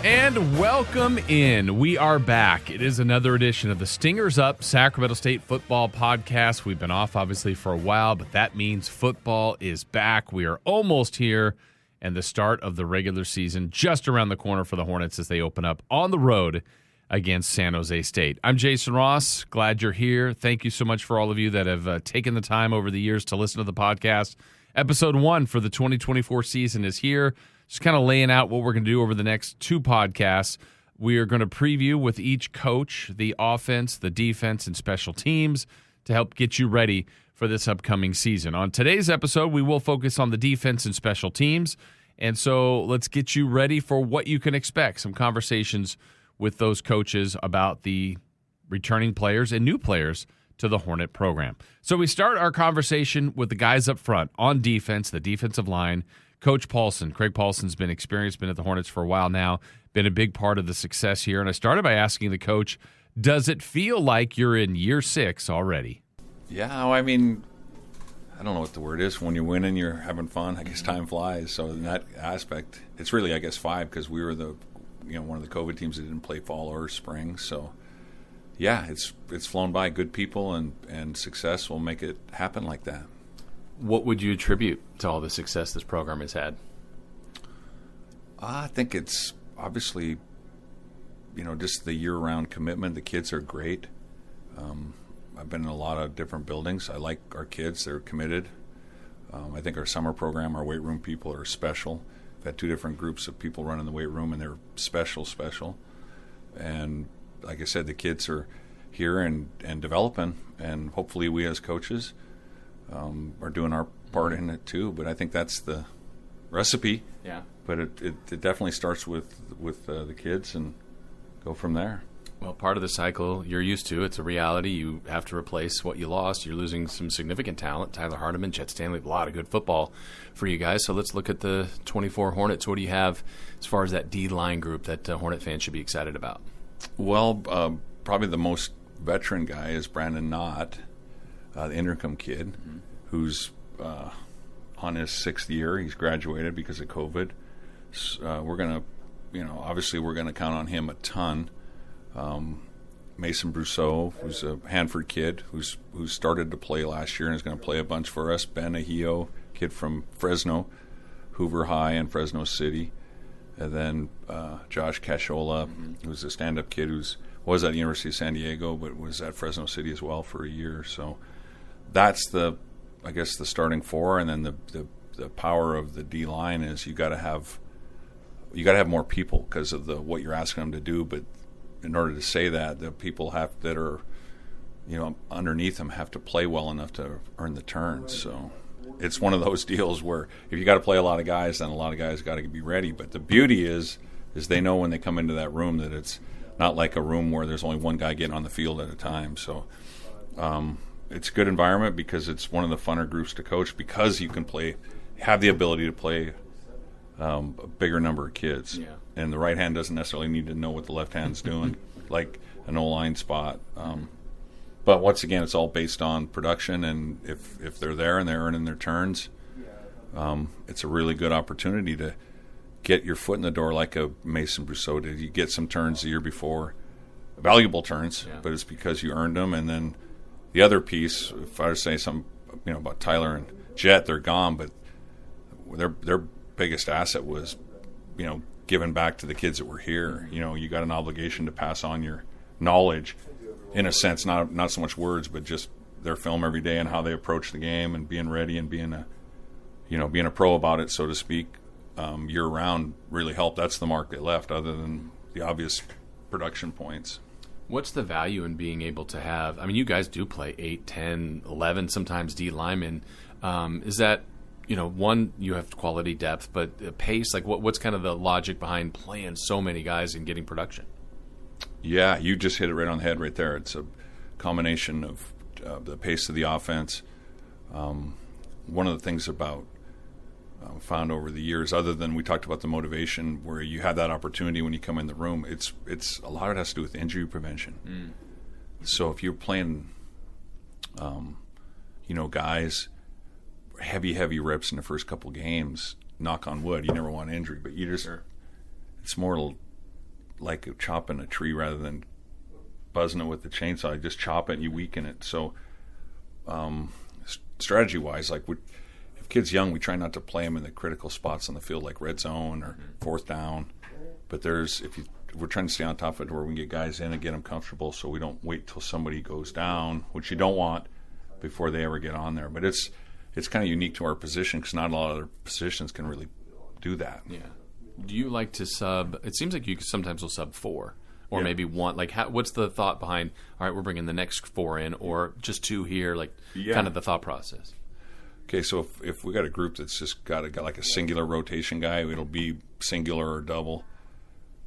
And welcome in. We are back. It is another edition of the Stingers Up Sacramento State Football Podcast. We've been off, obviously, for a while, but that means football is back. We are almost here, and the start of the regular season just around the corner for the Hornets as they open up on the road against San Jose State. I'm Jason Ross. Glad you're here. Thank you so much for all of you that have taken the time over the years to listen to the podcast. Episode 1 for the 2024 season is here. Just kind of laying out what we're going to do over the next 2 podcasts. We are going to preview with each coach the offense, the defense, and special teams to help get you ready for this upcoming season. On today's episode, we will focus on the defense and special teams. And so let's get you ready for what you can expect. Some conversations with those coaches about the returning players and new players to the Hornet program. So we start our conversation with the guys up front on defense, the defensive line. Coach Paulson. Craig Paulson's been experienced, been at the Hornets for a while now, been a big part of the success here. And I started by asking the coach, does it feel like you're in year 6 already? Yeah, I mean, I don't know what the word is. When you're winning, you're having fun. I guess time flies. So in that aspect, it's really, I guess, 5 because we were one of the COVID teams that didn't play fall or spring. So yeah, it's flown by. Good people and success will make it happen like that. What would you attribute to all the success this program has had? I think it's obviously, just the year-round commitment. The kids are great. I've been in a lot of different buildings. I like our kids. They're committed. I think our summer program, our weight room people are special. We've had 2 different groups of people running the weight room, and they're special. And like I said, the kids are here and developing, and hopefully we as coaches are doing our part in it too. But I think that's the recipe. Yeah. But it definitely starts with the kids and go from there. Well, part of the cycle you're used to. It's a reality. You have to replace what you lost. You're losing some significant talent. Tyler Hardiman, Jet Stanley, a lot of good football for you guys. So let's look at the 24 Hornets. What do you have as far as that D-line group that Hornet fans should be excited about? Well, probably the most veteran guy is Brandon Knott, the Intercom kid, who's on his 6th year. He's graduated because of COVID. We're going to, obviously we're going to count on him a ton. Mason Brousseau, who's a Hanford kid, who's started to play last year and is going to play a bunch for us. Ben Ahio, kid from Fresno, Hoover High and Fresno City. And then Josh Cashola, who's a stand-up kid was at the University of San Diego but was at Fresno City as well for a year. So that's the starting 4, and then the power of the D line is you got to have more people because of what you're asking them to do. But in order to say that, the people that are underneath them have to play well enough to earn the turns. So it's one of those deals where if you got to play a lot of guys, then a lot of guys got to be ready. But the beauty is they know when they come into that room that it's not like a room where there's only one guy getting on the field at a time. So it's a good environment because it's one of the funner groups to coach because you can have the ability to play a bigger number of kids. Yeah. And the right hand doesn't necessarily need to know what the left hand's doing, like an O-line spot. But once again, it's all based on production, and if they're there and they're earning their turns, it's a really good opportunity to get your foot in the door like a Mason Brousseau did. You get some turns the year before, valuable turns, but it's because you earned them. And then the other piece, if I were to say something about Tyler and Jet, they're gone, but their biggest asset was, giving back to the kids that were here. You got an obligation to pass on your knowledge, in a sense, not so much words, but just their film every day and how they approach the game and being ready and being a pro about it, so to speak, year round really helped. That's the mark they left, other than the obvious production points. What's the value in being able to have, you guys do play 8, 10, 11, sometimes D linemen. Is that, one, you have quality depth, but pace, like what's kind of the logic behind playing so many guys and getting production? Yeah, you just hit it right on the head right there. It's a combination of the pace of the offense. One of the things about found over the years, other than we talked about the motivation where you have that opportunity when you come in the room, it's a lot of it has to do with injury prevention. So if you're playing guys heavy reps in the first couple games, knock on wood, you never want injury, but you just it's more like chopping a tree rather than buzzing it with the chainsaw. You just chop it and you weaken it. So strategy-wise, like if kids young, we try not to play them in the critical spots on the field like red zone or fourth down. But we're trying to stay on top of it where we can get guys in and get them comfortable so we don't wait till somebody goes down, which you don't want before they ever get on there. But it's kind of unique to our position because not a lot of other positions can really do that. Yeah. Do you like to sub? It seems like you sometimes will sub 4 or maybe 1. Like, what's the thought behind, all right, we're bringing the next 4 in or just 2 here, like kind of the thought process? Okay, so if we got a group that's just got like a singular rotation guy, it'll be singular or double.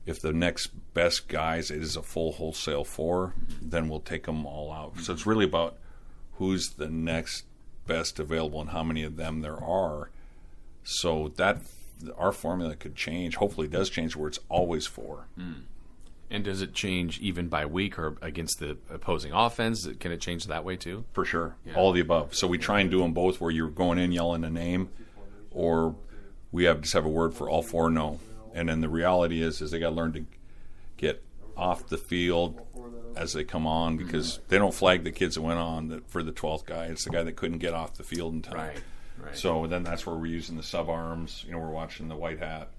If the next best guys is a full wholesale 4, then we'll take them all out. So it's really about who's the next best available and how many of them there are. So that our formula could change. Hopefully it does change where it's always 4. And does it change even by week or against the opposing offense? Can it change that way too? For sure. Yeah. All of the above. So we try and do them both where you're going in yelling a name, or we just have a word for all 4 no. And then the reality is they got to learn to get off the field as they come on because they don't flag the kids that went on for the 12th guy. It's the guy that couldn't get off the field in time. Right. So then that's where we're using the sub arms. We're watching the white hat,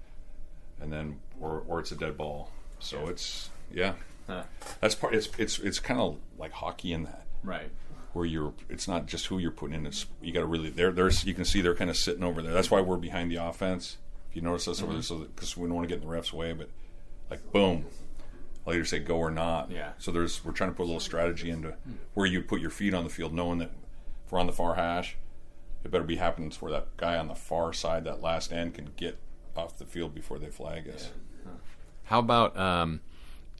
and then or it's a dead ball. So it's that's part. It's kind of like hockey in that. Right. Where it's not just who you're putting in. It's you got to really there's you can see they're kind of sitting over there. That's why we're behind the offense. If you notice us over there, because we don't want to get in the ref's way, but like boom, I'll either say go or not. Yeah. So we're trying to put a little strategy into where you put your feet on the field, knowing that if we're on the far hash, it better be happening where that guy on the far side, that last end, can get off the field before they flag us. Yeah. How about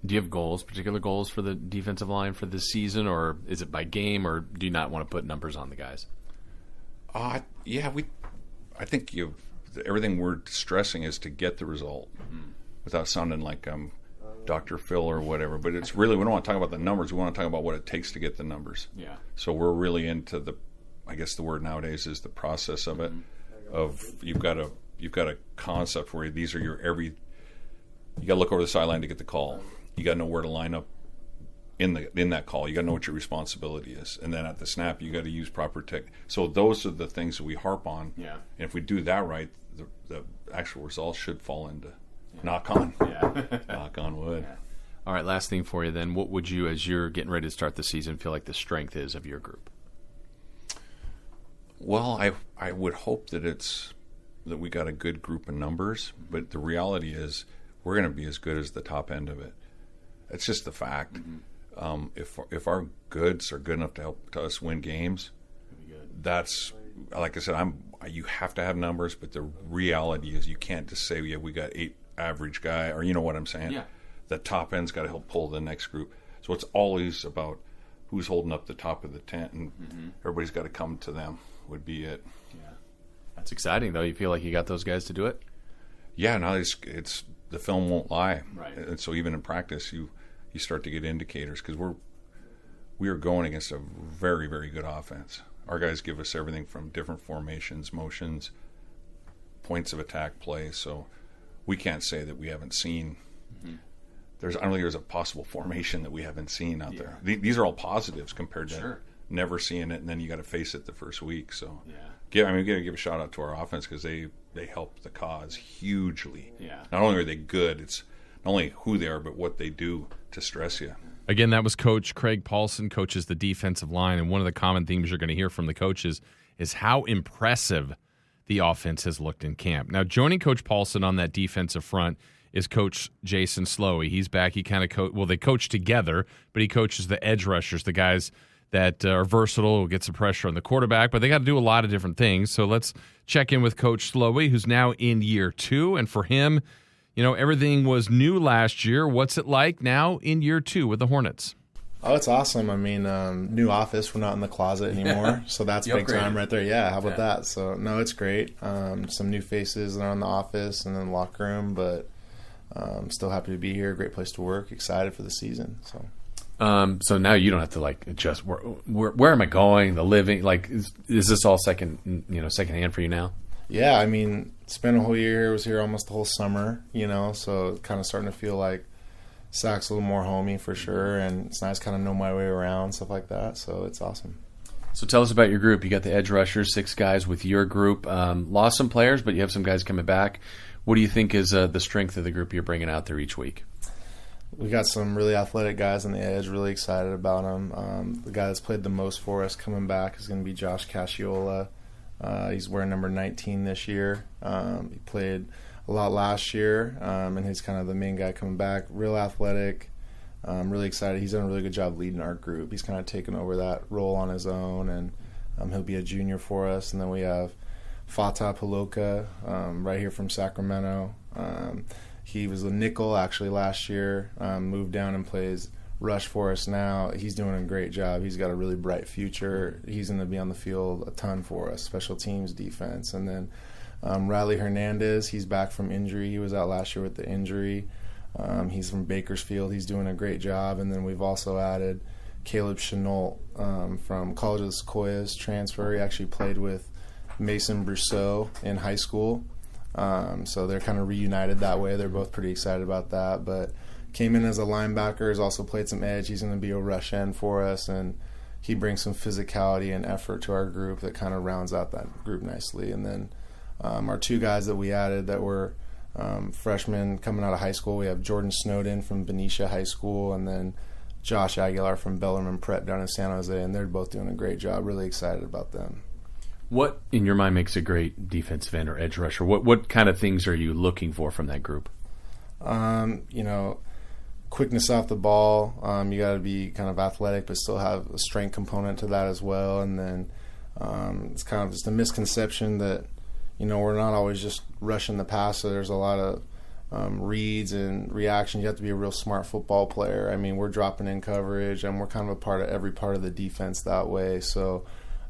do you have particular goals for the defensive line for this season, or is it by game, or do you not want to put numbers on the guys? I think everything we're stressing is to get the result without sounding like Dr. Phil or whatever. But it's really, we don't want to talk about the numbers. We want to talk about what it takes to get the numbers. Yeah. So we're really into I guess the word nowadays is the process of it. Of you've got a concept where these are you got to look over the sideline to get the call. You got to know where to line up in that call. You got to know what your responsibility is, and then at the snap, you got to use proper tech. So those are the things that we harp on. Yeah. And if we do that right, the actual results should fall into knock on wood. Yeah. All right. Last thing for you then. What would you, as you're getting ready to start the season, feel like the strength is of your group? Well, I would hope that we got a good group of numbers, but the reality is we're going to be as good as the top end of it. It's just the fact. If our goods are good enough to help us win games, that's, like I said, you have to have numbers, but the reality is you can't just say, we got 8 average guy, or you know what I'm saying? Yeah. The top end's got to help pull the next group. So it's always about who's holding up the top of the tent, and everybody's got to come to them would be it. Yeah. That's exciting, though. You feel like you got those guys to do it? Yeah, no, it's the film won't lie. Right. And so even in practice, you start to get indicators because we are going against a very, very good offense. Our guys give us everything from different formations, motions, points of attack, play. So we can't say that we haven't seen. I don't think there's a possible formation that we haven't seen out there. These are all positives compared to never seeing it, and then you got to face it the first week. So we got to give a shout out to our offense because they help the cause hugely. Yeah. Not only are they good, it's not only who they are, but what they do to stress you. Again, that was Coach Craig Paulson, coaches the defensive line, and one of the common themes you're going to hear from the coaches is how impressive the offense has looked in camp. Now, joining Coach Paulson on that defensive front is Coach Jason Slowey. He's back. He kind of they coach together, but he coaches the edge rushers, the guys that are versatile, get some pressure on the quarterback, but they got to do a lot of different things. So let's check in with Coach Slowey, who's now in year 2, and for him, everything was new last year. What's it like now in year 2 with the Hornets? Oh, it's awesome. I mean, new office. We're not in the closet anymore, so that's big time right there. Yeah, how about that? So, no, it's great. Some new faces that are in the office and in the locker room, but still happy to be here. Great place to work. Excited for the season. So now you don't have to adjust. Where am I going? The living, is this all secondhand for you now? Yeah, I mean, spent a whole year here. Was here almost the whole summer. So kind of starting to feel like Sac's a little more homey for sure, and it's nice kind of know my way around, stuff like that. So it's awesome. So tell us about your group. You got the edge rushers, 6 guys with your group. Lost some players, but you have some guys coming back. What do you think is the strength of the group you're bringing out there each week? We got some really athletic guys on the edge, really excited about them. The guy that's played the most for us coming back is going to be Josh Casciola. He's wearing number 19 this year. He played a lot last year, and he's kind of the main guy coming back. Real athletic. Really excited. He's done a really good job leading our group. He's kind of taken over that role on his own, and he'll be a junior for us. And then we have Fata Paloka, right here from Sacramento. He was a nickel actually last year, moved down and plays rush for us now. He's doing a great job. He's got a really bright future. He's going to be on the field a ton for us, special teams, defense. And then Riley Hernandez, he's back from injury. He was out last year with the injury. He's from Bakersfield. He's doing a great job. And then we've also added Caleb Chenault from College of the Sequoias transfer. He actually played with Mason Brousseau in high school. So they're kind of reunited that way. They're both pretty excited about that. But came in as a linebacker, has also played some edge. He's going to be a rush end for us, and he brings some physicality and effort to our group that kind of rounds out that group nicely. And then our 2 guys that we added that were freshmen coming out of high school, we have Jordan Snowden from Benicia High School, and then Josh Aguilar from Bellarmine Prep down in San Jose, and they're both doing a great job. Really excited about them. What, in your mind, makes a great defensive end or edge rusher? What kind of things are you looking for from that group? Quickness off the ball. You got to be kind of athletic, but still have a strength component to that as well. And then it's kind of just a misconception that, we're not always just rushing the pass. So there's a lot of reads and reactions. You have to be a real smart football player. I mean, we're dropping in coverage, and we're kind of a part of every part of the defense that way. So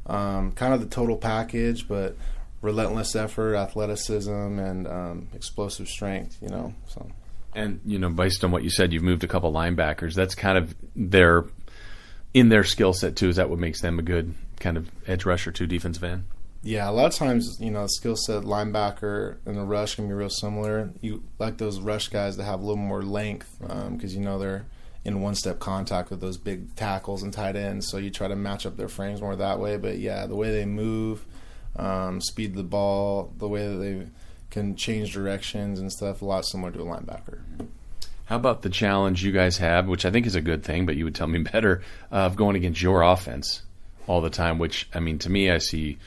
kind of the total package, but relentless effort, athleticism, and explosive strength, so. And, based on what you said, you've moved a couple linebackers. That's kind of in their skill set, too. Is that what makes them a good kind of edge rusher to defensive end? Yeah, a lot of times, skill set linebacker and the rush can be real similar. You like those rush guys that have a little more length because, they're in one-step contact with those big tackles and tight ends, so you try to match up their frames more that way. But, yeah, the way they move, speed the ball, the way that they can change directions and stuff, a lot similar to a linebacker. How about the challenge you guys have, which I think is a good thing, but you would tell me better, of going against your offense all the time, which, to me, I see,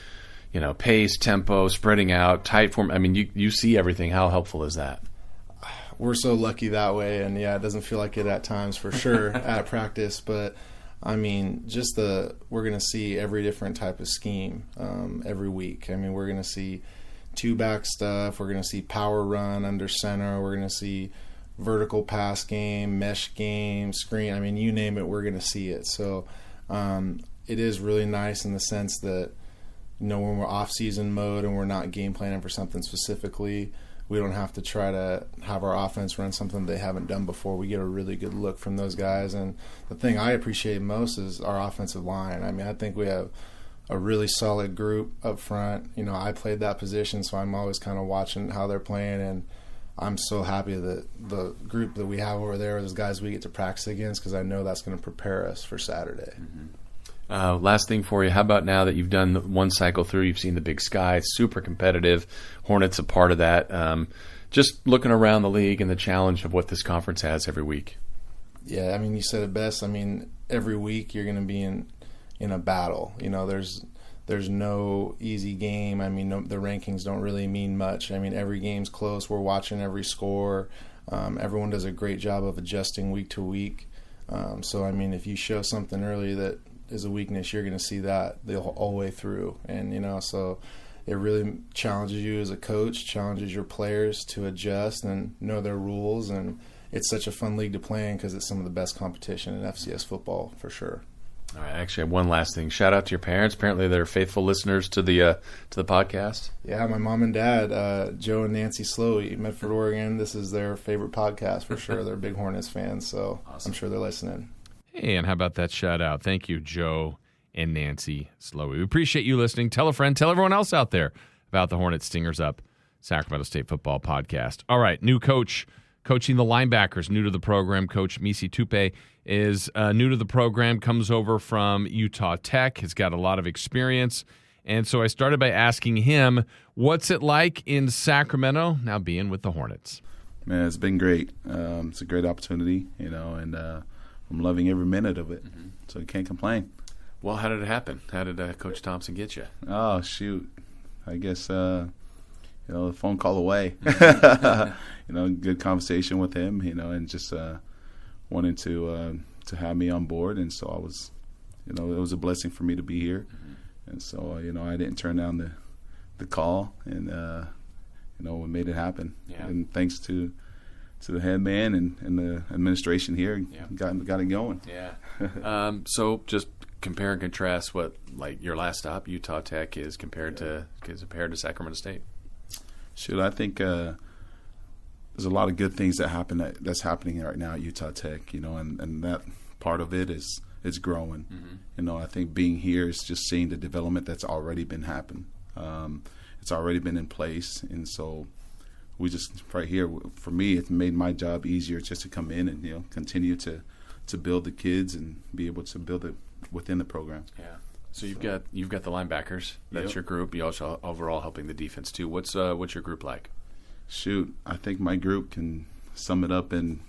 pace, tempo, spreading out, tight form. You see everything. How helpful is that? We're so lucky that way, and, yeah, it doesn't feel like it at times for sure at practice, but we're going to see every different type of scheme every week. We're going to see 2-back stuff. We're going to see power run under center. We're going to see vertical pass game, mesh game, screen. You name it, we're going to see it. So it is really nice in the sense that, when we're off-season mode and we're not game planning for something specifically, we don't have to try to have our offense run something they haven't done before. We get a really good look from those guys. And the thing I appreciate most is our offensive line. I think we have a really solid group up front. I played that position, so I'm always kind of watching how they're playing, and I'm so happy that the group that we have over there are those guys we get to practice against, because I know that's going to prepare us for Saturday. Mm-hmm. Last thing for you, how about now that you've done one cycle through, you've seen the Big Sky, super competitive, Hornets a part of that, just looking around the league and the challenge of what this conference has every week? Yeah, you said it best. Every week you're going to be in a battle. There's no easy game. The rankings don't really mean much. Every game's close. We're watching every score. Everyone does a great job of adjusting week to week. So if you show something early that is a weakness, you're going to see that the whole way through. And, so it really challenges you as a coach, challenges your players to adjust and know their rules. And it's such a fun league to play in because it's some of the best competition in FCS football for sure. All right, actually, I have one last thing. Shout out to your parents. Apparently, they're faithful listeners to the podcast. Yeah, my mom and dad, Joe and Nancy Slowey, Medford, Oregon. This is their favorite podcast for sure. They're big Hornets fans, so awesome. I'm sure they're listening. Hey, and how about that shout out? Thank you, Joe and Nancy Slowey. We appreciate you listening. Tell a friend, tell everyone else out there about the Hornets Stingers Up Sacramento State Football podcast. All right, new coach coaching the linebackers, new to the program. Coach Misi Tupe is new to the program, comes over from Utah Tech, has got a lot of experience. And so I started by asking him, what's it like in Sacramento, now being with the Hornets? Man, it's been great. It's a great opportunity, and I'm loving every minute of it. So you can't complain. Well, how did it happen? How did Coach Thompson get you? Oh, shoot. I guess, a phone call away. Good conversation with him, and just wanted to have me on board. And so I was, it was a blessing for me to be here. And so, I didn't turn down the call, and, we made it happen. Yeah. And thanks to the head man and the administration here, got it going. Yeah. So just compare and contrast what, like, your last stop, Utah Tech, is compared to Sacramento State. Shoot, I think there's a lot of good things that's happening right now at Utah Tech, and that part of it is growing. I think being here is just seeing the development that's already been happening. It's already been in place, and so we just right here, for me, it's made my job easier just to come in and continue to build the kids and be able to build it within the program. Yeah. So you've got the linebackers. That's your group. You also overall helping the defense too. What's your group like? Shoot, I think my group can sum it up in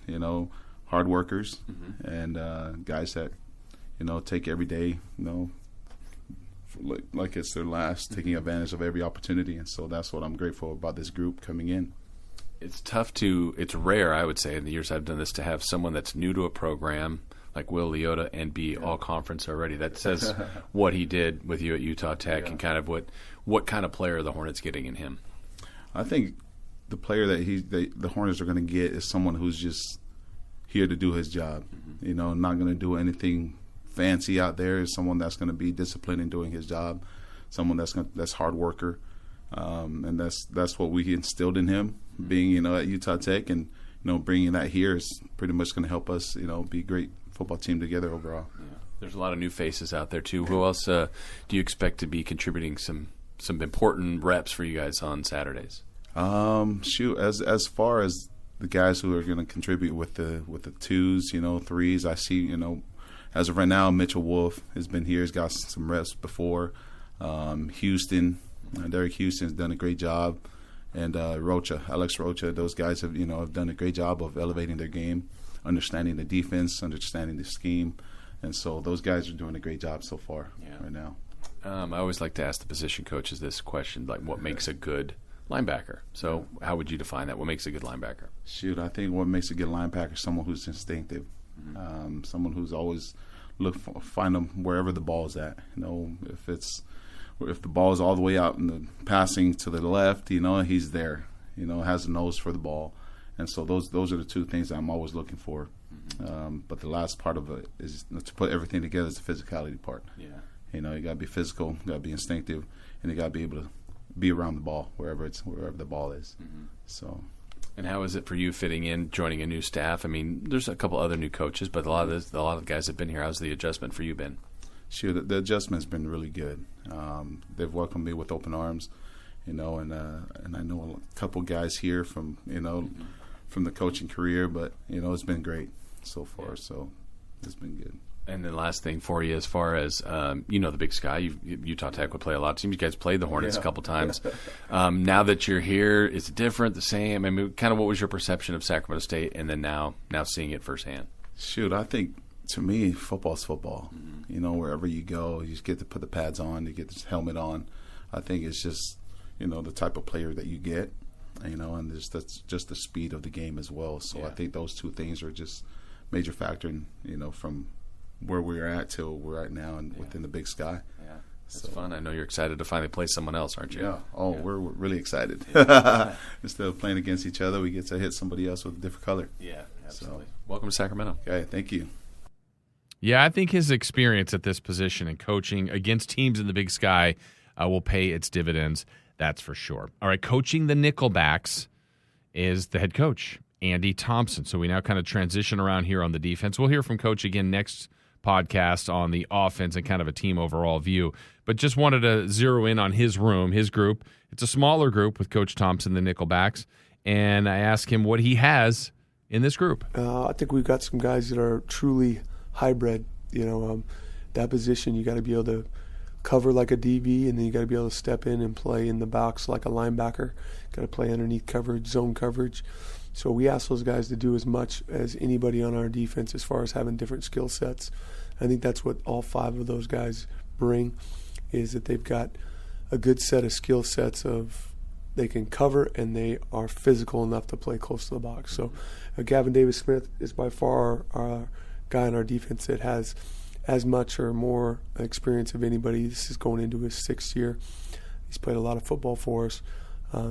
hard workers and guys that take every day like it's their last, taking advantage of every opportunity. And so that's what I'm grateful about this group coming in. It's rare, I would say, in the years I've done this, to have someone that's new to a program like Will Leota and be all conference already. That says what he did with you at Utah Tech and kind of what kind of player the Hornets getting in him. I think the player that the Hornets are going to get is someone who's just here to do his job. Not going to do anything fancy out there. Is someone that's going to be disciplined in doing his job. Someone that's hard worker, and that's what we instilled in him. Being at Utah Tech and bringing that here is pretty much going to help us be a great football team together overall. Yeah. There's a lot of new faces out there too. Who else do you expect to be contributing some important reps for you guys on Saturdays? Shoot, as far as the guys who are going to contribute with the twos, threes, I see, as of right now, Mitchell Wolf has been here. He's got some reps before. Houston, Derek Houston's done a great job, and Alex Rocha. Those guys have done a great job of elevating their game, understanding the defense, understanding the scheme, and so those guys are doing a great job so far right now. I always like to ask the position coaches this question, like, what makes a good linebacker? So how would you define that? What makes a good linebacker? Shoot, I think what makes a good linebacker is someone who's instinctive, someone who's always find them wherever the ball's at. If the ball is all the way out and the passing to the left, he's there. Has a nose for the ball, and so those are the two things that I'm always looking for. But the last part of it is to put everything together is the physicality part. Yeah. You got to be physical, you got to be instinctive, and you got to be able to be around the ball wherever the ball is. So. And how is it for you fitting in, joining a new staff? I mean, there's a couple other new coaches, but a lot of the guys have been here. How's the adjustment for you been? Sure, the adjustment's been really good. They've welcomed me with open arms, and I know a couple guys here from from the coaching career, but it's been great so far. So it's been good. And then last thing for you, as far as the Big Sky, Utah Tech would play a lot of teams. You guys played the Hornets a couple times. Now that you're here, is it different, the same? I mean, kind of what was your perception of Sacramento State, and then now seeing it firsthand? Shoot, I think to me, football's football. Wherever you go, you just get to put the pads on, you get this helmet on. I think it's just the type of player that you get, and that's just the speed of the game as well. So I think those two things are just major factor in from where we're at till we're at now and within the Big Sky. Yeah, it's fun. I know you're excited to finally play someone else, aren't you? Yeah. We're really excited. Instead of playing against each other, we get to hit somebody else with a different color. Yeah, absolutely. So, welcome to Sacramento. Okay, thank you. Yeah, I think his experience at this position and coaching against teams in the Big Sky will pay its dividends. That's for sure. All right, coaching the Nickelbacks is the head coach, Andy Thompson. So we now kind of transition around here on the defense. We'll hear from Coach again next podcast on the offense and kind of a team overall view. But just wanted to zero in on his group. It's a smaller group with Coach Thompson, the Nickelbacks. And I asked him what he has in this group? I think we've got some guys that are truly hybrid. That position, you got to be able to cover like a DB, and then you got to be able to step in and play in the box like a linebacker. Got to play underneath coverage, zone coverage. So we ask those guys to do as much as anybody on our defense as far as having different skill sets. I think that's what all 5 of those guys bring, is that they've got a good set of skill sets of they can cover and they are physical enough to play close to the box. So Gavin Davis-Smith is by far our guy on our defense that has as much or more experience of anybody. This is going into his 6th year. He's played a lot of football for us.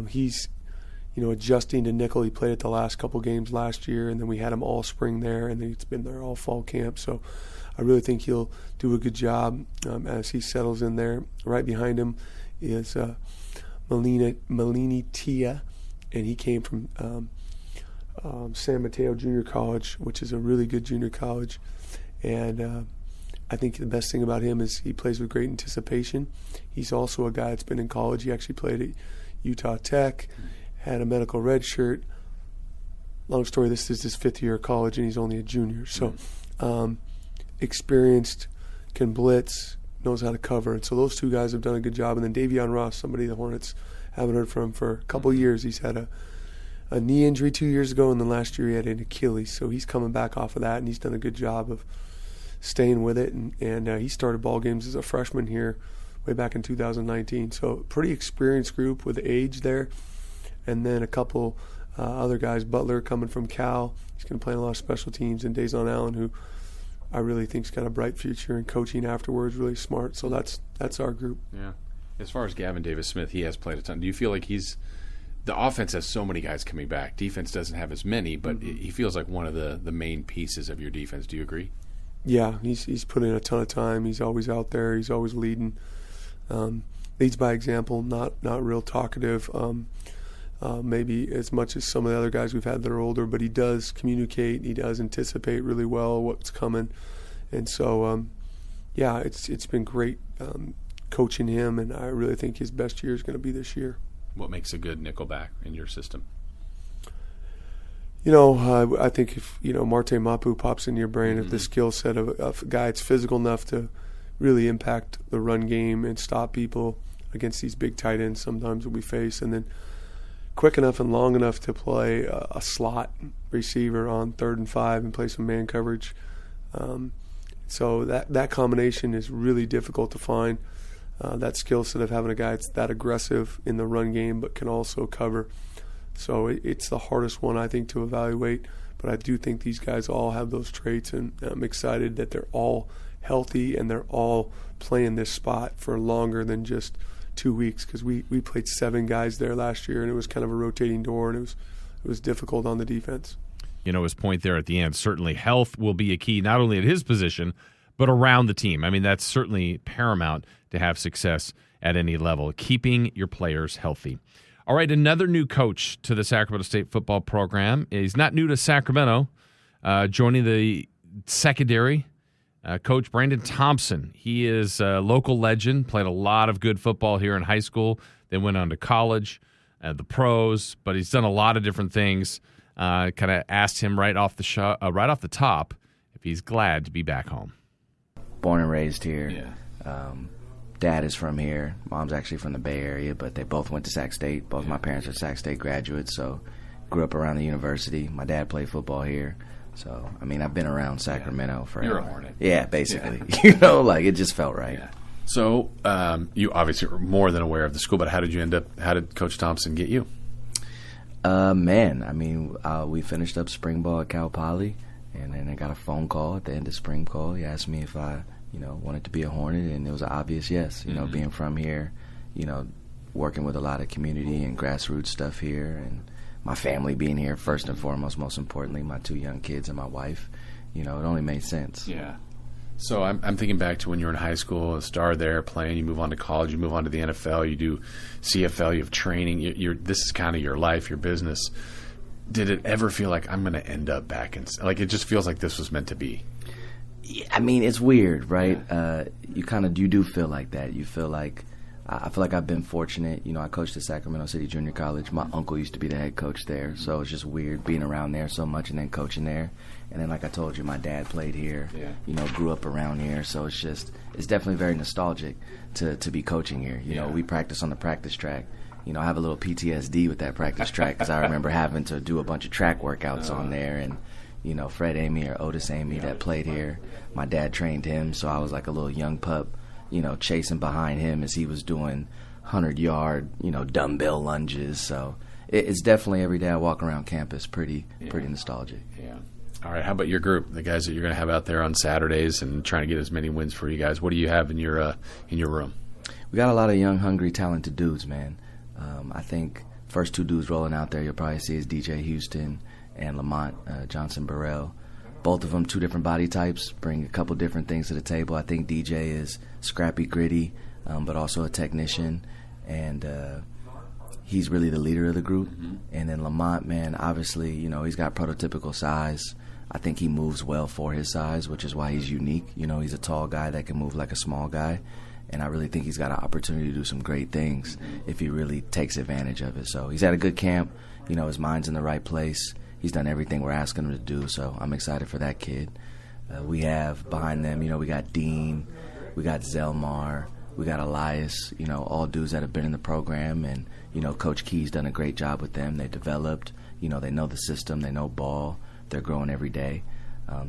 He's adjusting to nickel. He played it the last couple games last year, and then we had him all spring there, and then he's been there all fall camp. So I really think he'll do a good job as he settles in there. Right behind him is Malini Tia, and he came from San Mateo Junior College, which is a really good junior college. And I think the best thing about him is he plays with great anticipation. He's also a guy that's been in college. He actually played at Utah Tech, had a medical red shirt. Long story, this is his 5th year of college, and he's only a junior. So experienced, can blitz, knows how to cover. And so those 2 guys have done a good job. And then Davion Ross, somebody the Hornets haven't heard from for a couple of years. He's had a knee injury 2 years ago, and then last year he had an Achilles. So he's coming back off of that, and he's done a good job of staying with it. And he started ball games as a freshman here way back in 2019. So pretty experienced group with age there. And then a couple other guys, Butler coming from Cal. He's going to play in a lot of special teams, and Dazon Allen, who I really think's got a bright future in coaching afterwards, really smart. So that's our group. Yeah. As far as Gavin Davis-Smith, he has played a ton. Do you feel like the offense has so many guys coming back. Defense doesn't have as many, but he feels like one of the main pieces of your defense. Do you agree? Yeah, he's put in a ton of time. He's always out there. He's always leading. Leads by example, not real talkative. Maybe as much as some of the other guys we've had that are older, but he does communicate. He does anticipate really well what's coming. And so, it's been great coaching him, and I really think his best year is going to be this year. What makes a good nickelback in your system? I think if, Marte Mapu pops in your brain, if the skill set of a guy that's physical enough to really impact the run game and stop people against these big tight ends sometimes that we face, and then quick enough and long enough to play a slot receiver on 3rd and 5 and play some man coverage. So that combination is really difficult to find. That skill set of having a guy that's that aggressive in the run game but can also cover. So it's the hardest one, I think, to evaluate. But I do think these guys all have those traits, and I'm excited that they're all healthy and they're all playing this spot for longer than just 2 weeks, because we played 7 guys there last year, and it was kind of a rotating door, and it was difficult on the defense. His point there at the end, certainly health will be a key, not only at his position, but around the team. I mean, that's certainly paramount to have success at any level, keeping your players healthy. All right, another new coach to the Sacramento State football program. He's not new to Sacramento, joining the secondary. Coach Brandon Thompson. He is a local legend, played a lot of good football here in high school, then went on to college, the pros, but he's done a lot of different things. Kind of asked him right off the top if he's glad to be back home. Born and raised here. Yeah. Dad is from here. Mom's actually from the Bay Area, but they both went to Sac State. Both my parents are Sac State graduates, so grew up around the university. My dad played football here. So, I've been around Sacramento forever. You're a Hornet. Yeah, basically. Yeah. It just felt right. Yeah. So, you obviously were more than aware of the school, but how did Coach Thompson get you? We finished up spring ball at Cal Poly, and then I got a phone call at the end of spring ball. He asked me if I, wanted to be a Hornet, and it was an obvious yes. Being from here, working with a lot of community and grassroots stuff here, and my family being here first and foremost, most importantly, my 2 young kids and my wife, it only made sense. Yeah. So I'm thinking back to when you were in high school, a star there playing, you move on to college, you move on to the NFL, you do CFL, you have training, this is kind of your life, your business. Did it ever feel like I'm going to end up back in, it just feels like this was meant to be? It's weird, right? Yeah. You do feel like that. You feel like I feel like I've been fortunate. I coached at Sacramento City Junior College. My uncle used to be the head coach there, so it's just weird being around there so much and then coaching there. And then, like I told you, my dad played here. Yeah. Grew up around here, so it's definitely very nostalgic to be coaching here. We practice on the practice track. I have a little PTSD with that practice track because I remember having to do a bunch of track workouts on there, and Fred Amy or Otis Amy that played here. My dad trained him, so I was like a little young pup, chasing behind him as he was doing 100-yard, dumbbell lunges. So it's definitely every day I walk around campus pretty nostalgic. Yeah. All right. How about your group, the guys that you're going to have out there on Saturdays and trying to get as many wins for you guys? What do you have in your room? We got a lot of young, hungry, talented dudes, man. I think first two dudes rolling out there you'll probably see is DJ Houston and Lamont Johnson Burrell. Both of them, two different body types, bring a couple different things to the table. I think DJ is scrappy, gritty, but also a technician, and he's really the leader of the group. Mm-hmm. And then Lamont, man, obviously, he's got prototypical size. I think he moves well for his size, which is why he's unique. He's a tall guy that can move like a small guy, and I really think he's got an opportunity to do some great things if he really takes advantage of it. So he's had a good camp. His mind's in the right place. He's done everything we're asking him to do, so I'm excited for that kid. We have behind them, we got Dean, we got Zelmar, we got Elias, all dudes that have been in the program, and, Coach Key's done a great job with them. They developed, they know the system, they know ball, they're growing every day.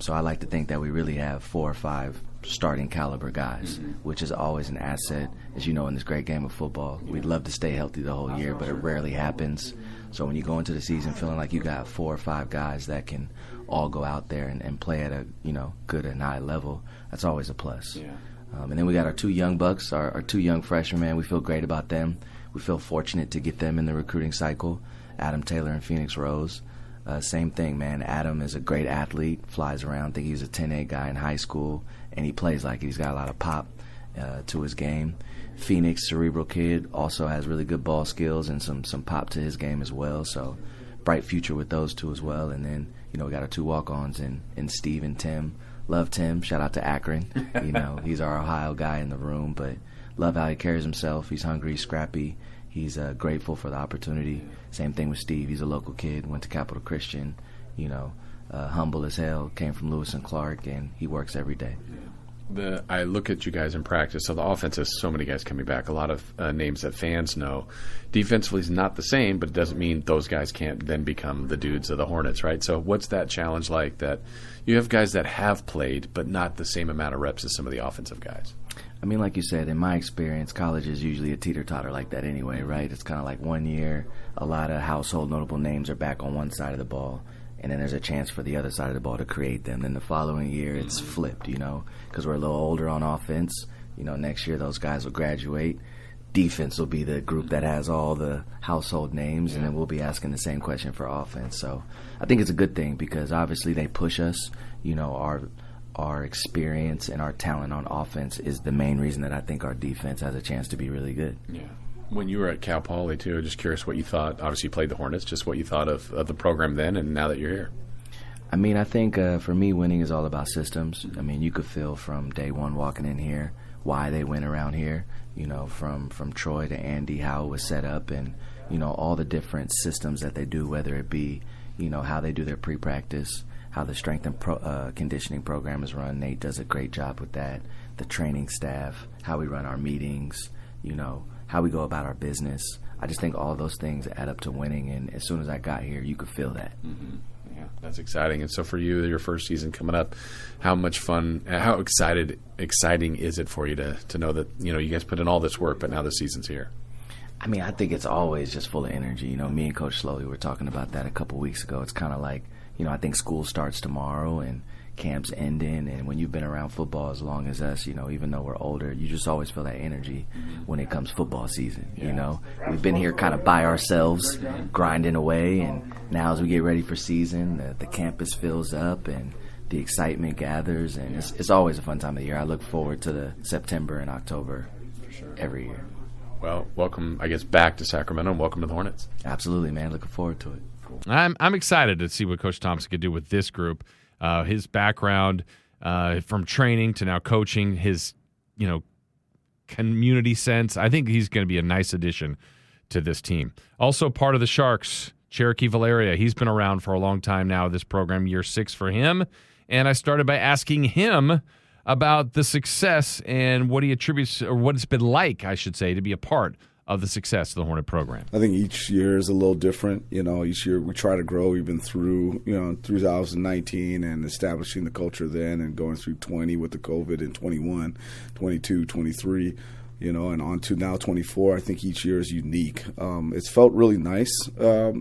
So I like to think that we really have 4 or 5 starting caliber guys, which is always an asset, as you know, in this great game of football. We'd love to stay healthy the whole year, but it rarely happens. So when you go into the season feeling like you got 4 or 5 guys that can all go out there and play at a good and high level, that's always a plus. Yeah. And then we got our 2 young bucks, our 2 young freshmen, man. We feel great about them. We feel fortunate to get them in the recruiting cycle, Adam Taylor and Phoenix Rose. Same thing, man. Adam is a great athlete, flies around. I think he was a 10A guy in high school, and he plays like it. He's got a lot of pop to his game. Phoenix, cerebral kid, also has really good ball skills and some pop to his game as well. So bright future with those 2 as well. And then, we got our 2 walk-ons in Steve and Tim. Love Tim. Shout out to Akron. He's our Ohio guy in the room, but love how he carries himself. He's hungry, he's scrappy. He's grateful for the opportunity. Same thing with Steve. He's a local kid, went to Capital Christian, humble as hell, came from Lewis and Clark, and he works every day. I look at you guys in practice. So the offense has so many guys coming back, a lot of names that fans know. Defensively is not the same, but it doesn't mean those guys can't then become the dudes of the Hornets, right? So what's that challenge like, that you have guys that have played but not the same amount of reps as some of the offensive guys? I mean, like you said, in my experience, college is usually a teeter-totter like that anyway, right? It's kind of like one year, a lot of household notable names are back on one side of the ball, and then there's a chance for the other side of the ball to create them. Then the following year, it's flipped, because we're a little older on offense. Next year those guys will graduate. Defense will be the group that has all the household names, and then we'll be asking the same question for offense. So I think it's a good thing because obviously they push us. Our experience and our talent on offense is the main reason that I think our defense has a chance to be really good. Yeah. When you were at Cal Poly, too, just curious what you thought. Obviously, you played the Hornets, just what you thought of the program then and now that you're here. I mean, I think for me, winning is all about systems. I mean, you could feel from day one walking in here why they went around here, from Troy to Andy, how it was set up, and, all the different systems that they do, whether it be, how they do their pre-practice, how the strength and conditioning program is run. Nate does a great job with that. The training staff, how we run our meetings, how we go about our business. I just think all those things add up to winning, and as soon as I got here, you could feel that. Mm-hmm. Yeah, that's exciting. And so for you, your first season coming up, how much fun, how exciting is it for you to know that, you guys put in all this work, but now the season's here? I mean, I think it's always just full of energy. Me and Coach Slowey were talking about that a couple weeks ago. It's kind of like, I think school starts tomorrow and camp's ending, and when you've been around football as long as us, even though we're older, you just always feel that energy when it comes football season. We've been here kind of by ourselves, grinding away, and now as we get ready for season, the campus fills up and the excitement gathers, and it's always a fun time of the year. I look forward to the September and October every year. Well, welcome, I guess, back to Sacramento, and welcome to the Hornets. Absolutely, man. Looking forward to it. I'm excited to see what Coach Thompson could do with this group. His background from training to now coaching, his community sense. I think he's going to be a nice addition to this team. Also part of the Sharks, Cherokee Valeria. He's been around for a long time now, this program, year 6 for him. And I started by asking him about the success and what he attributes, or what it's been like, I should say, to be a part of the success of the Hornet program. I think each year is a little different. Each year we try to grow even through, 2019 and establishing the culture then, and going through 20 with the COVID, and 21, 22, 23. And on to now 24, I think each year is unique. It's felt really nice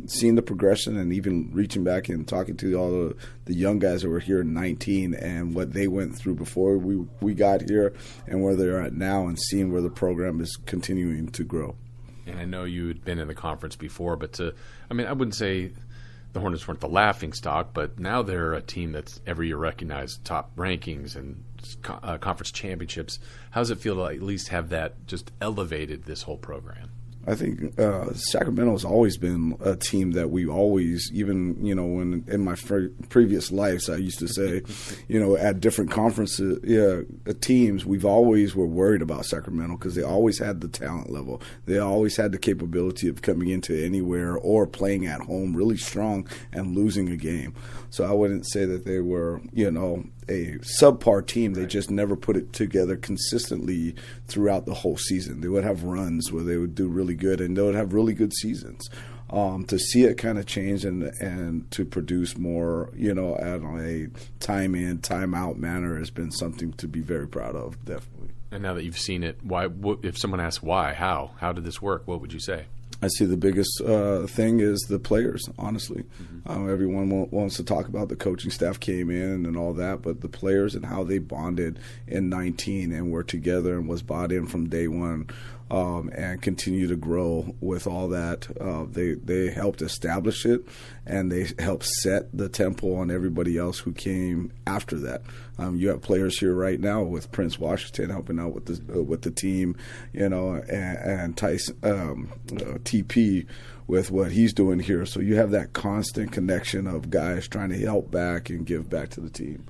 seeing the progression, and even reaching back and talking to all the young guys that were here in 19 and what they went through before we got here and where they're at now, and seeing where the program is continuing to grow. And I know you had been in the conference before, but I wouldn't say the Hornets weren't the laughingstock, but now they're a team that's every year recognized, top rankings and conference championships. How does it feel to at least have that just elevated this whole program? I think Sacramento has always been a team that we always, even, when in my previous lives, I used to say, at different conferences, teams, we've always were worried about Sacramento because they always had the talent level. They always had the capability of coming into anywhere or playing at home really strong and losing a game. So I wouldn't say that they were, a subpar team. They just never put it together consistently throughout the whole season. They would have runs where they would do really good, and they would have really good seasons. To see it kind of change and to produce more, at a time in, time out manner has been something to be very proud of, definitely. And now that you've seen it, why? If someone asks why, how did this work, what would you say? I see the biggest thing is the players, honestly. Everyone wants to talk about the coaching staff came in and all that, but the players and how they bonded in 19 and were together and was bought in from day one, and continue to grow with all that. They helped establish it, and they helped set the tempo on everybody else who came after that. You have players here right now with Prince Washington helping out with the team, and Tyson TP with what he's doing here. So you have that constant connection of guys trying to help back and give back to the team.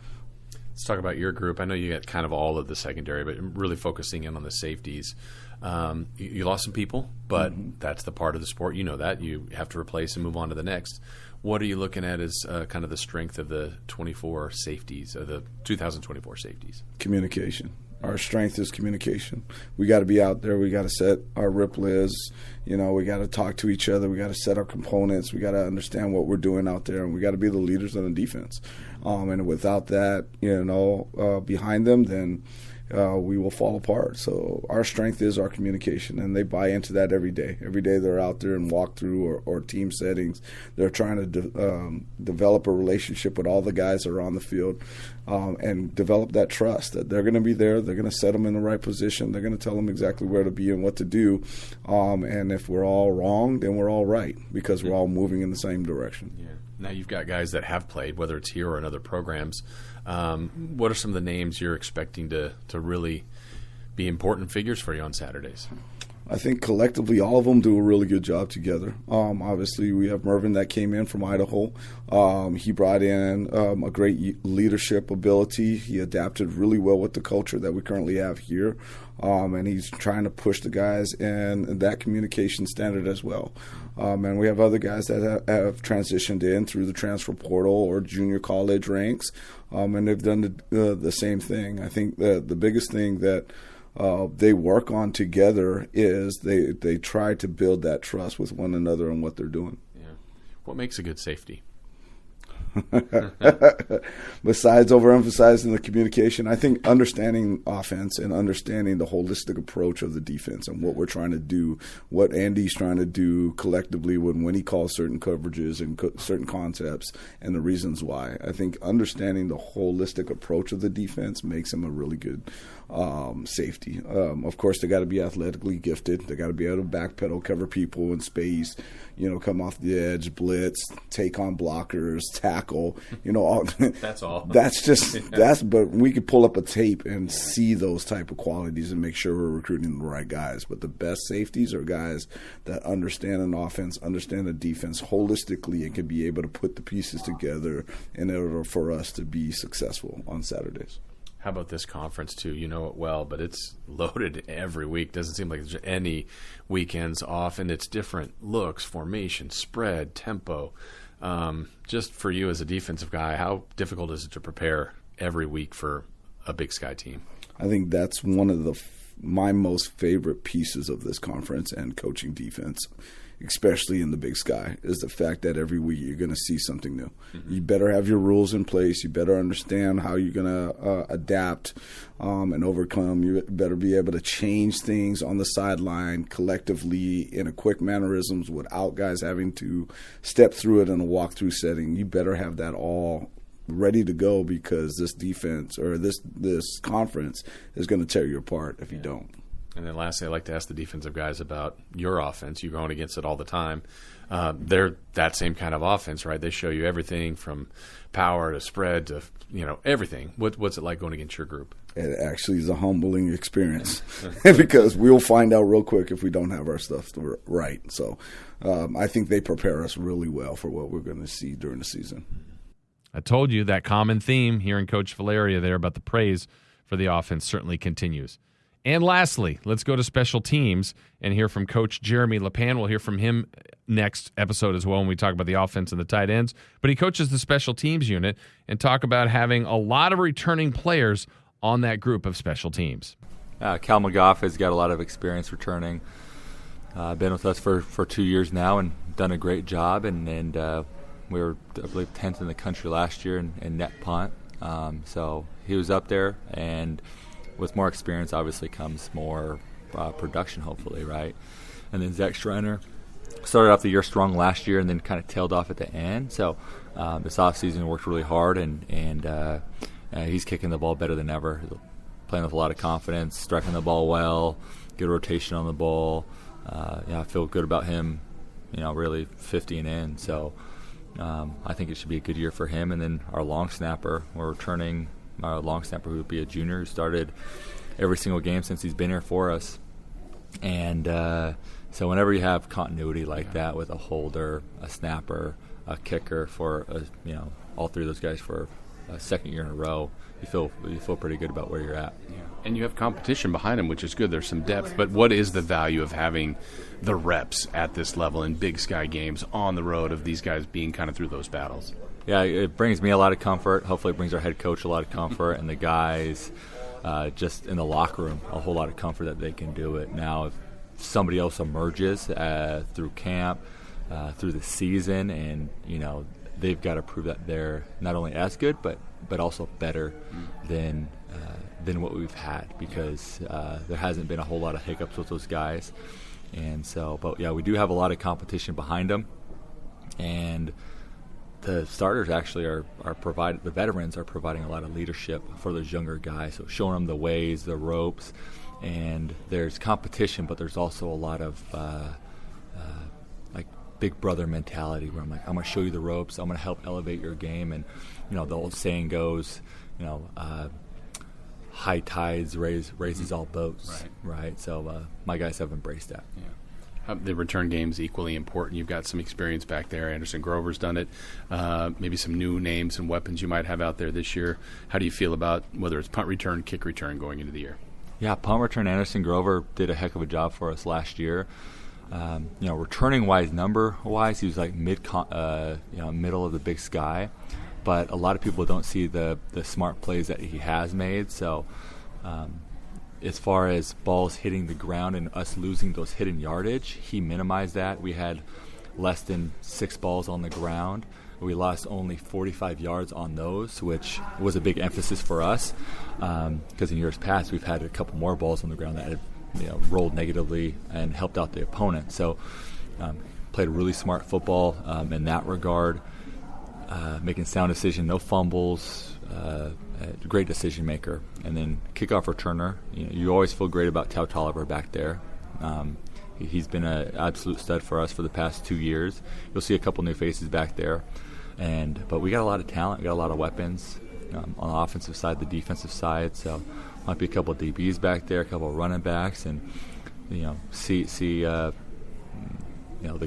Let's talk about your group. I know you got kind of all of the secondary, but really focusing in on the safeties. You lost some people, but that's the part of the sport. You know that. You have to replace and move on to the next. What are you looking at as kind of the strength of the 24 safeties, the 2024 safeties? Communication. Our strength is communication. We got to be out there. We got to set our rip lists. We got to talk to each other. We got to set our components. We got to understand what we're doing out there, and we got to be the leaders on the defense. And without that, behind them, then we will fall apart. So our strength is our communication, and they buy into that every day. Every day they're out there in walkthrough or team settings. They're trying to develop a relationship with all the guys that are on the field, and develop that trust that they're going to be there. They're going to set them in the right position. They're going to tell them exactly where to be and what to do. And if we're all wrong, then we're all right because we're all moving in the same direction. Yeah. Now you've got guys that have played, whether it's here or in other programs. What are some of the names you're expecting to really be important figures for you on Saturdays? I think collectively all of them do a really good job together. Obviously, we have Mervin that came in from Idaho. He brought in a great leadership ability. He adapted really well with the culture that we currently have here. And he's trying to push the guys in that communication standard as well. And we have other guys that have transitioned in through the transfer portal or junior college ranks, and they've done the same thing. I think the biggest thing that they work on together is they try to build that trust with one another and what they're doing. Yeah. What makes a good safety? Besides overemphasizing the communication, I think understanding offense and understanding the holistic approach of the defense and what we're trying to do, what Andy's trying to do collectively when he calls certain coverages and certain concepts and the reasons why. I think understanding the holistic approach of the defense makes him a really good safety. Of course, they got to be athletically gifted. They got to be able to backpedal, cover people in space, come off the edge, blitz, take on blockers, tackle, That's all. But we could pull up a tape and see those type of qualities and make sure we're recruiting the right guys. But the best safeties are guys that understand an offense, understand a defense holistically, and can be able to put the pieces together in order for us to be successful on Saturdays. How about this conference, too? You know it well, but it's loaded every week. Doesn't seem like there's any weekends off, and it's different looks, formation, spread, tempo. Just for you as a defensive guy, how difficult is it to prepare every week for a Big Sky team? I think that's one of my most favorite pieces of this conference and coaching defense, especially in the Big Sky, is the fact that every week you're going to see something new. Mm-hmm. You better have your rules in place. You better understand how you're going to adapt and overcome. You better be able to change things on the sideline collectively in a quick mannerisms without guys having to step through it in a walkthrough setting. You better have that all ready to go, because this defense or this conference is going to tear you apart if you don't. And then lastly, I'd like to ask the defensive guys about your offense. You're going against it all the time. They're that same kind of offense, right? They show you everything from power to spread to, everything. What's it like going against your group? It actually is a humbling experience because we'll find out real quick if we don't have our stuff right. So I think they prepare us really well for what we're going to see during the season. I told you that common theme hearing Coach Valeria there about the praise for the offense certainly continues. And lastly, let's go to special teams and hear from Coach Jeremy LePan. We'll hear from him next episode as well when we talk about the offense and the tight ends. But he coaches the special teams unit and talk about having a lot of returning players on that group of special teams. Cal McGough has got a lot of experience returning. Been with us for 2 years now and done a great job. And we were, I believe, 10th in the country last year in net punt. So he was up there, and with more experience, obviously, comes more production, hopefully, right? And then Zach Schreiner started off the year strong last year and then kind of tailed off at the end. So this offseason worked really hard, and he's kicking the ball better than ever, playing with a lot of confidence, striking the ball well, good rotation on the ball. I feel good about him, really 50 and in. So I think it should be a good year for him. And then our long snapper, we're returning our long snapper who would be a junior who started every single game since he's been here for us. And so whenever you have continuity like that with a holder, a snapper, a kicker for all three of those guys for a second year in a row, you feel pretty good about where you're at. Yeah. And you have competition behind him, which is good. There's some depth. But what is the value of having the reps at this level in Big Sky games on the road, of these guys being kind of through those battles? Yeah, it brings me a lot of comfort. Hopefully it brings our head coach a lot of comfort, and the guys just in the locker room a whole lot of comfort that they can do it. Now, if somebody else emerges through camp, through the season, and they've got to prove that they're not only as good but also better than what we've had, because there hasn't been a whole lot of hiccups with those guys. And so, but yeah, we do have a lot of competition behind them, and the starters actually are the veterans are providing a lot of leadership for those younger guys, so showing them the ways, the ropes, and there's competition, but there's also a lot of like big brother mentality where I'm like, I'm going to show you the ropes, I'm going to help elevate your game. And the old saying goes, high tides raises all boats, right? So my guys have embraced that. Yeah. The return game's equally important. You've got some experience back there. Anderson Grover's done it. Maybe some new names and weapons you might have out there this year. How do you feel about whether it's punt return, kick return going into the year? Yeah, punt return, Anderson Grover did a heck of a job for us last year. Returning-wise, number-wise, he was like middle of the Big Sky. But a lot of people don't see the smart plays that he has made. So as far as balls hitting the ground and us losing those hidden yardage, he minimized that. We had less than 6 balls on the ground. We lost only 45 yards on those, which was a big emphasis for us, because in years past we've had a couple more balls on the ground that had rolled negatively and helped out the opponent. So played a really smart football in that regard, making sound decision, no fumbles, great decision maker. And then kickoff returner, you always feel great about Tao Tolliver back there. He's been an absolute stud for us for the past 2 years. You'll see a couple new faces back there, but we got a lot of talent, we got a lot of weapons on the offensive side, the defensive side. So might be a couple of DBs back there, a couple of running backs, and see the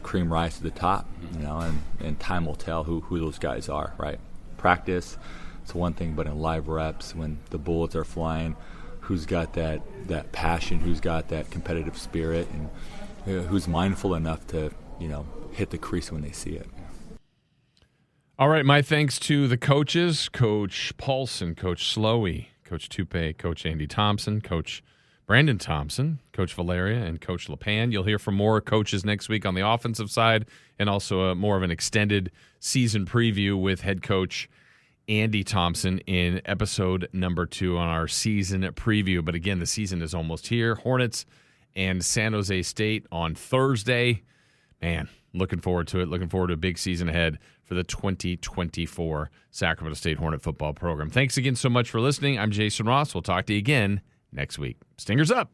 cream rise to the top. And time will tell who those guys are. Right, practice. it's one thing, but in live reps, when the bullets are flying, who's got that passion, who's got that competitive spirit, and who's mindful enough to, hit the crease when they see it. All right, my thanks to the coaches, Coach Paulson, Coach Slowey, Coach Tupe, Coach Andy Thompson, Coach Brandon Thompson, Coach Valeria, and Coach LePan. You'll hear from more coaches next week on the offensive side, and also more of an extended season preview with head coach Andy Thompson in episode number 2 on our season preview. But again, the season is almost here. Hornets and San Jose State on Thursday. Man, looking forward to it. Looking forward to a big season ahead for the 2024 Sacramento State Hornet football program. Thanks again so much for listening. I'm Jason Ross. We'll talk to you again next week. Stingers up.